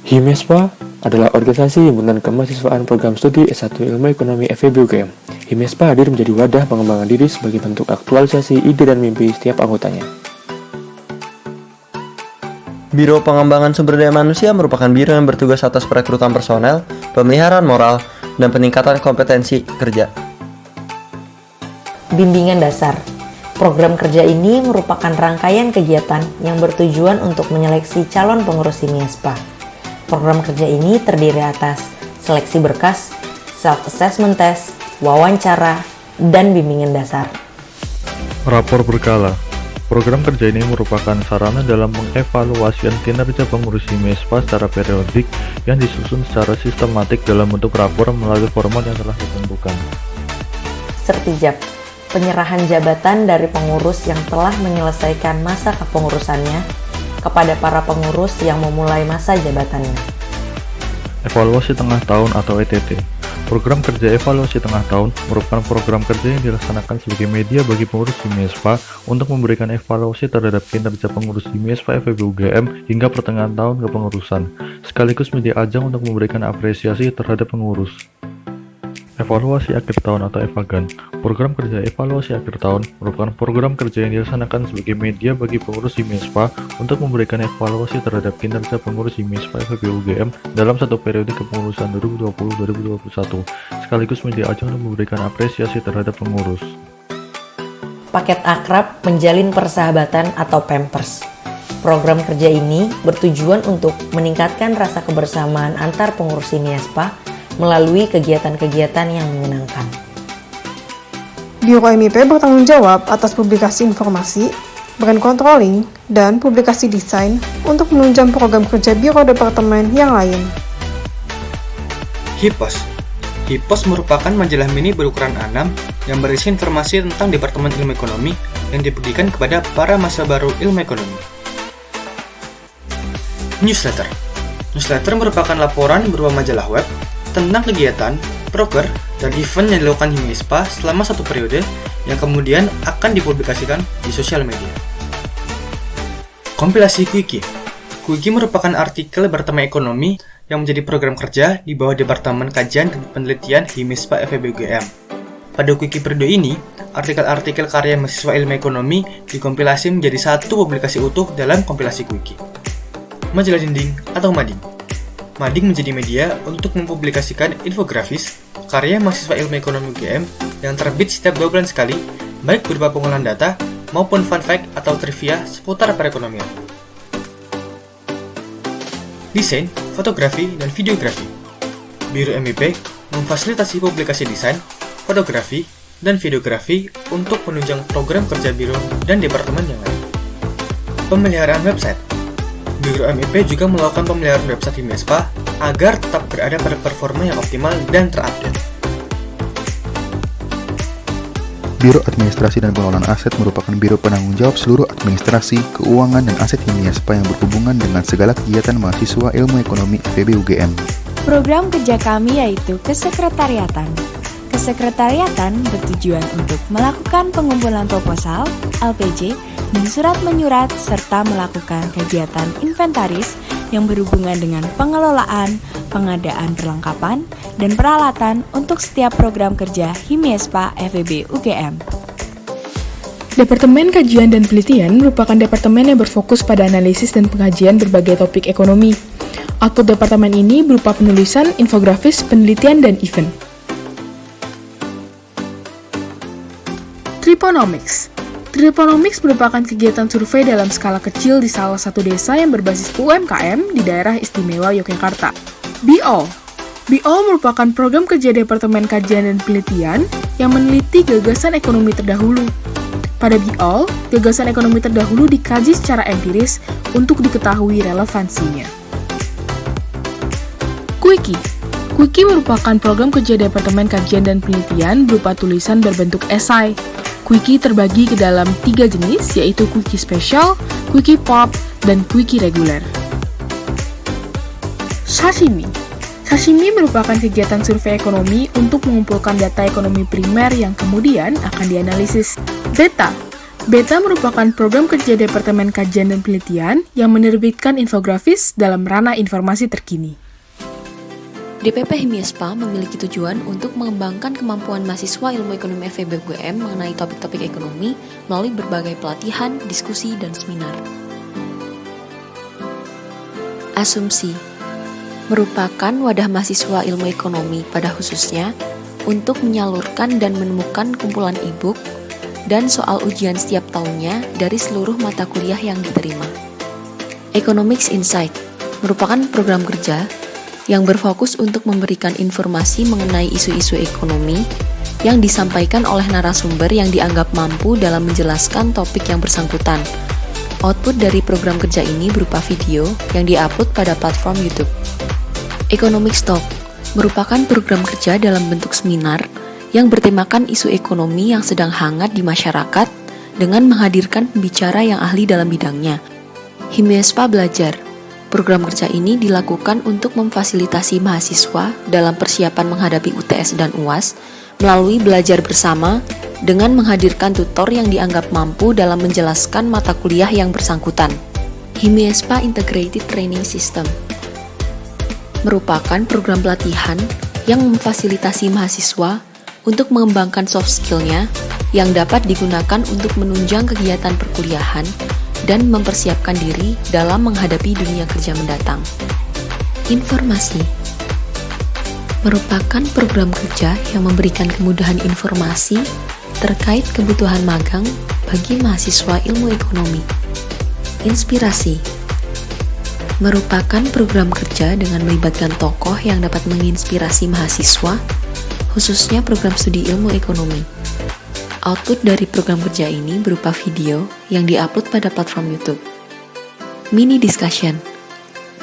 HIMESPA adalah organisasi himpunan kemahasiswaan program studi S1 Ilmu Ekonomi FEB UGM. HIMESPA hadir menjadi wadah pengembangan diri sebagai bentuk aktualisasi ide dan mimpi setiap anggotanya. Biro Pengembangan Sumber Daya Manusia merupakan biro yang bertugas atas perekrutan personel, pemeliharaan moral, dan peningkatan kompetensi kerja. Bimbingan dasar. Program kerja ini merupakan rangkaian kegiatan yang bertujuan untuk menyeleksi calon pengurus HIMESPA. Program kerja ini terdiri atas seleksi berkas, self-assessment test, wawancara, dan bimbingan dasar. Rapor berkala. Program kerja ini merupakan sarana dalam mengevaluasi kinerja pengurus HIMESPA secara periodik yang disusun secara sistematik dalam bentuk rapor melalui format yang telah ditentukan. Sertijab. Penyerahan jabatan dari pengurus yang telah menyelesaikan masa kepengurusannya kepada para pengurus yang memulai masa jabatannya. Evaluasi tengah tahun atau ETT. Program kerja evaluasi tengah tahun merupakan program kerja yang dilaksanakan sebagai media bagi pengurus HIMESPA untuk memberikan evaluasi terhadap kinerja pengurus HIMESPA FEB UGM hingga pertengahan tahun kepengurusan, sekaligus media ajang untuk memberikan apresiasi terhadap pengurus. Evaluasi akhir tahun atau EVAGAN. Program kerja evaluasi akhir tahun merupakan program kerja yang dilaksanakan sebagai media bagi pengurus HIMESPA untuk memberikan evaluasi terhadap kinerja pengurus HIMESPA FEB UGM dalam satu periode kepengurusan 2020-2021, sekaligus media ajang untuk memberikan apresiasi terhadap pengurus. Paket akrab menjalin persahabatan atau Pampers. Program kerja ini bertujuan untuk meningkatkan rasa kebersamaan antar pengurus HIMESPA melalui kegiatan-kegiatan yang menyenangkan. Biro MIP bertanggung jawab atas publikasi informasi, brand controlling, dan publikasi desain untuk menunjang program kerja biro departemen yang lain. HIPOS. HIPOS merupakan majalah mini berukuran A6 yang berisi informasi tentang Departemen Ilmu Ekonomi yang diberikan kepada para mahasiswa baru ilmu ekonomi. Newsletter. Newsletter merupakan laporan berupa majalah web tentang kegiatan, proker, dan event yang dilakukan HIMESPA selama satu periode yang kemudian akan dipublikasikan di sosial media. Kompilasi Quickie. Quickie merupakan artikel bertema ekonomi yang menjadi program kerja di bawah Departemen Kajian dan Penelitian HIMESPA FEB UGM. Pada Quickie periode ini, artikel-artikel karya mahasiswa ilmu ekonomi dikompilasi menjadi satu publikasi utuh dalam kompilasi Quickie. Majalah dinding atau mading. Mading menjadi media untuk mempublikasikan infografis karya mahasiswa ilmu ekonomi UGM yang terbit setiap 2 bulan sekali, baik berupa pengolahan data maupun fun fact atau trivia seputar perekonomian. Desain, fotografi, dan videografi. Biro MIP memfasilitasi publikasi desain, fotografi, dan videografi untuk menunjang program kerja biro dan departemen yang lain. Pemeliharaan website. Biro MIP juga melakukan pemeliharaan website HIMESPA agar tetap berada pada performa yang optimal dan terupdate. Biro Administrasi dan Pengelolaan Aset merupakan biro penanggung jawab seluruh administrasi, keuangan, dan aset HIMESPA yang berhubungan dengan segala kegiatan mahasiswa ilmu ekonomi FEB UGM. Program kerja kami yaitu kesekretariatan. Kesekretariatan bertujuan untuk melakukan pengumpulan proposal, LPJ, dan surat menyurat serta melakukan kegiatan inventaris yang berhubungan dengan pengelolaan, pengadaan perlengkapan, dan peralatan untuk setiap program kerja HIMESPA FEB UGM. Departemen Kajian dan Penelitian merupakan departemen yang berfokus pada analisis dan pengkajian berbagai topik ekonomi. Output departemen ini berupa penulisan, infografis, penelitian, dan event. Triponomics. Triponomics merupakan kegiatan survei dalam skala kecil di salah satu desa yang berbasis UMKM di daerah istimewa Yogyakarta. BIOL. BIOL merupakan program kerja Departemen Kajian dan Penelitian yang meneliti gagasan ekonomi terdahulu. Pada BIOL, gagasan ekonomi terdahulu dikaji secara empiris untuk diketahui relevansinya. Quickie. Quickie merupakan program kerja Departemen Kajian dan Penelitian berupa tulisan berbentuk esai. Quickie terbagi ke dalam 3 jenis, yaitu Quickie Special, Quickie Pop, dan Quickie Reguler. Sashimi. Sashimi merupakan kegiatan survei ekonomi untuk mengumpulkan data ekonomi primer yang kemudian akan dianalisis. Beta. Beta merupakan program kerja Departemen Kajian dan Penelitian yang menerbitkan infografis dalam ranah informasi terkini. DPP Himiespa memiliki tujuan untuk mengembangkan kemampuan mahasiswa ilmu ekonomi FEB UGM mengenai topik-topik ekonomi melalui berbagai pelatihan, diskusi, dan seminar. Asumsi merupakan wadah mahasiswa ilmu ekonomi pada khususnya untuk menyalurkan dan menemukan kumpulan e-book dan soal ujian setiap tahunnya dari seluruh mata kuliah yang diterima. Economics Insight merupakan program kerja yang berfokus untuk memberikan informasi mengenai isu-isu ekonomi yang disampaikan oleh narasumber yang dianggap mampu dalam menjelaskan topik yang bersangkutan. Output dari program kerja ini berupa video yang diupload pada platform YouTube. Economics Talk merupakan program kerja dalam bentuk seminar yang bertemakan isu ekonomi yang sedang hangat di masyarakat dengan menghadirkan pembicara yang ahli dalam bidangnya. Himiespa Belajar. Program kerja ini dilakukan untuk memfasilitasi mahasiswa dalam persiapan menghadapi UTS dan UAS melalui belajar bersama dengan menghadirkan tutor yang dianggap mampu dalam menjelaskan mata kuliah yang bersangkutan. Himiespa Integrated Training System merupakan program pelatihan yang memfasilitasi mahasiswa untuk mengembangkan soft skill-nya yang dapat digunakan untuk menunjang kegiatan perkuliahan dan mempersiapkan diri dalam menghadapi dunia kerja mendatang. Informasi merupakan program kerja yang memberikan kemudahan informasi terkait kebutuhan magang bagi mahasiswa ilmu ekonomi. Inspirasi merupakan program kerja dengan melibatkan tokoh yang dapat menginspirasi mahasiswa, khususnya program studi ilmu ekonomi. Output dari program kerja ini berupa video yang diupload pada platform YouTube. Mini Discussion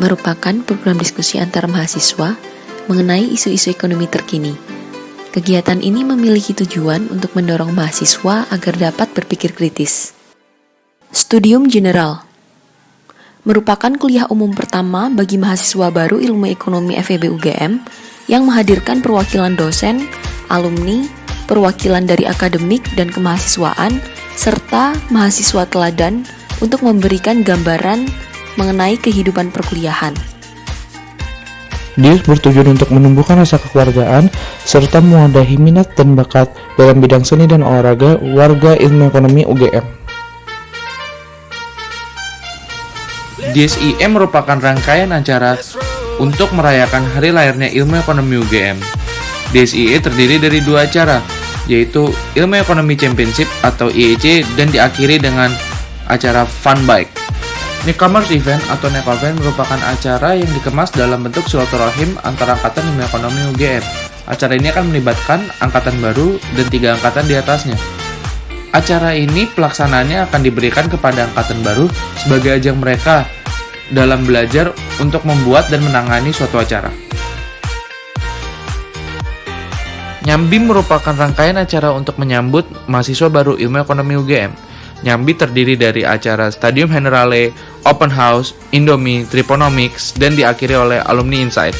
merupakan program diskusi antar mahasiswa mengenai isu-isu ekonomi terkini. Kegiatan ini memiliki tujuan untuk mendorong mahasiswa agar dapat berpikir kritis. Studium General merupakan kuliah umum pertama bagi mahasiswa baru ilmu ekonomi FEB UGM yang menghadirkan perwakilan dosen, alumni, perwakilan dari akademik dan kemahasiswaan, serta mahasiswa teladan untuk memberikan gambaran mengenai kehidupan perkuliahan. DIS bertujuan untuk menumbuhkan rasa kekeluargaan serta mewadahi minat dan bakat dalam bidang seni dan olahraga warga ilmu ekonomi UGM. DSIE merupakan rangkaian acara untuk merayakan hari lahirnya ilmu ekonomi UGM. DSIE terdiri dari 2 acara, yaitu Ilmu Ekonomi Championship atau IEC dan diakhiri dengan acara Fun Bike. Newcomers Event atau NECOVEN merupakan acara yang dikemas dalam bentuk silaturahim antara angkatan ilmu ekonomi UGM. Acara ini akan melibatkan angkatan baru dan 3 angkatan di atasnya. Acara ini pelaksanaannya akan diberikan kepada angkatan baru sebagai ajang mereka dalam belajar untuk membuat dan menangani suatu acara. Nyambi merupakan rangkaian acara untuk menyambut mahasiswa baru ilmu ekonomi UGM. Nyambi terdiri dari acara Stadium Generale, Open House, Indomie, Triponomics, dan diakhiri oleh Alumni Insight.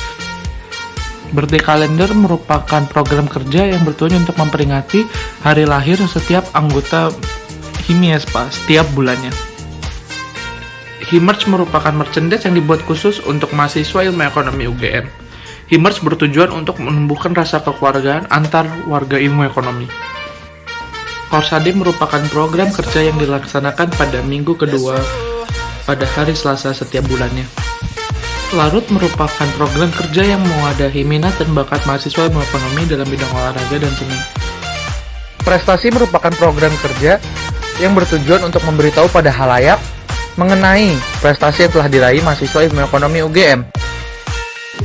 Birthday Calendar merupakan program kerja yang bertujuan untuk memperingati hari lahir setiap anggota Himiespa setiap bulannya. Himerge merupakan merchandise yang dibuat khusus untuk mahasiswa ilmu ekonomi UGM. Himerge bertujuan untuk menumbuhkan rasa kekeluargaan antar warga ilmu ekonomi. Korsade merupakan program kerja yang dilaksanakan pada minggu kedua pada hari Selasa setiap bulannya. Larut merupakan program kerja yang mewadahi minat dan bakat mahasiswa ilmu ekonomi dalam bidang olahraga dan seni. Prestasi merupakan program kerja yang bertujuan untuk memberitahu pada halayak mengenai prestasi yang telah diraih mahasiswa ilmu ekonomi UGM.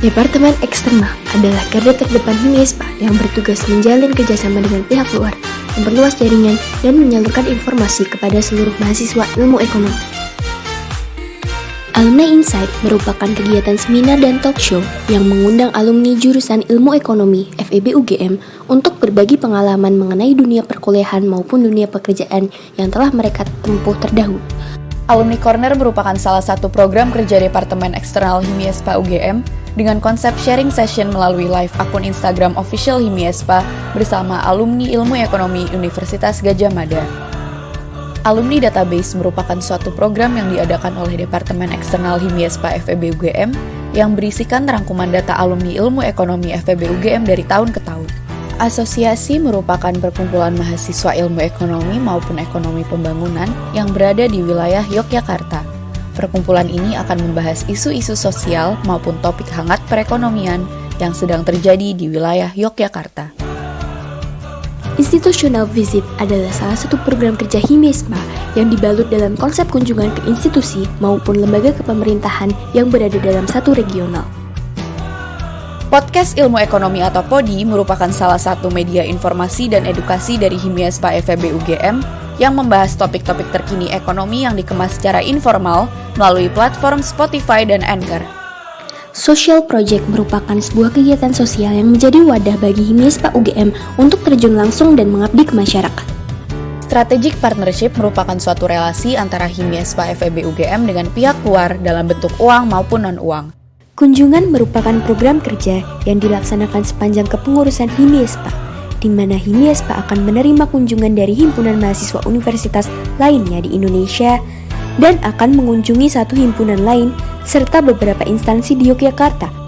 Departemen Eksternal adalah garda terdepan Himiespa yang bertugas menjalin kerjasama dengan pihak luar, memperluas jaringan, dan menyalurkan informasi kepada seluruh mahasiswa ilmu ekonomi. Alumni Insight merupakan kegiatan seminar dan talk show yang mengundang alumni jurusan ilmu ekonomi FEB UGM untuk berbagi pengalaman mengenai dunia perkuliahan maupun dunia pekerjaan yang telah mereka tempuh terdahulu. Alumni Corner merupakan salah satu program kerja Departemen Eksternal Himiespa UGM dengan konsep sharing session melalui live akun Instagram official Himiespa bersama alumni ilmu ekonomi Universitas Gadjah Mada. Alumni Database merupakan suatu program yang diadakan oleh Departemen Eksternal Himiespa FEB UGM yang berisikan rangkuman data alumni ilmu ekonomi FEB UGM dari tahun ke tahun. Asosiasi merupakan perkumpulan mahasiswa ilmu ekonomi maupun ekonomi pembangunan yang berada di wilayah Yogyakarta. Perkumpulan ini akan membahas isu-isu sosial maupun topik hangat perekonomian yang sedang terjadi di wilayah Yogyakarta. Institutional Visit adalah salah satu program kerja Himiespa yang dibalut dalam konsep kunjungan ke institusi maupun lembaga kepemerintahan yang berada dalam satu regional. Podcast Ilmu Ekonomi atau PODI merupakan salah satu media informasi dan edukasi dari Himiespa FEB UGM yang membahas topik-topik terkini ekonomi yang dikemas secara informal melalui platform Spotify dan Anchor. Social Project merupakan sebuah kegiatan sosial yang menjadi wadah bagi Himiespa UGM untuk terjun langsung dan mengabdi ke masyarakat. Strategic Partnership merupakan suatu relasi antara Himiespa FEB UGM dengan pihak luar dalam bentuk uang maupun non-uang. Kunjungan merupakan program kerja yang dilaksanakan sepanjang kepengurusan Himiespa, di mana Himiespa akan menerima kunjungan dari himpunan mahasiswa universitas lainnya di Indonesia dan akan mengunjungi satu himpunan lain serta beberapa instansi di Yogyakarta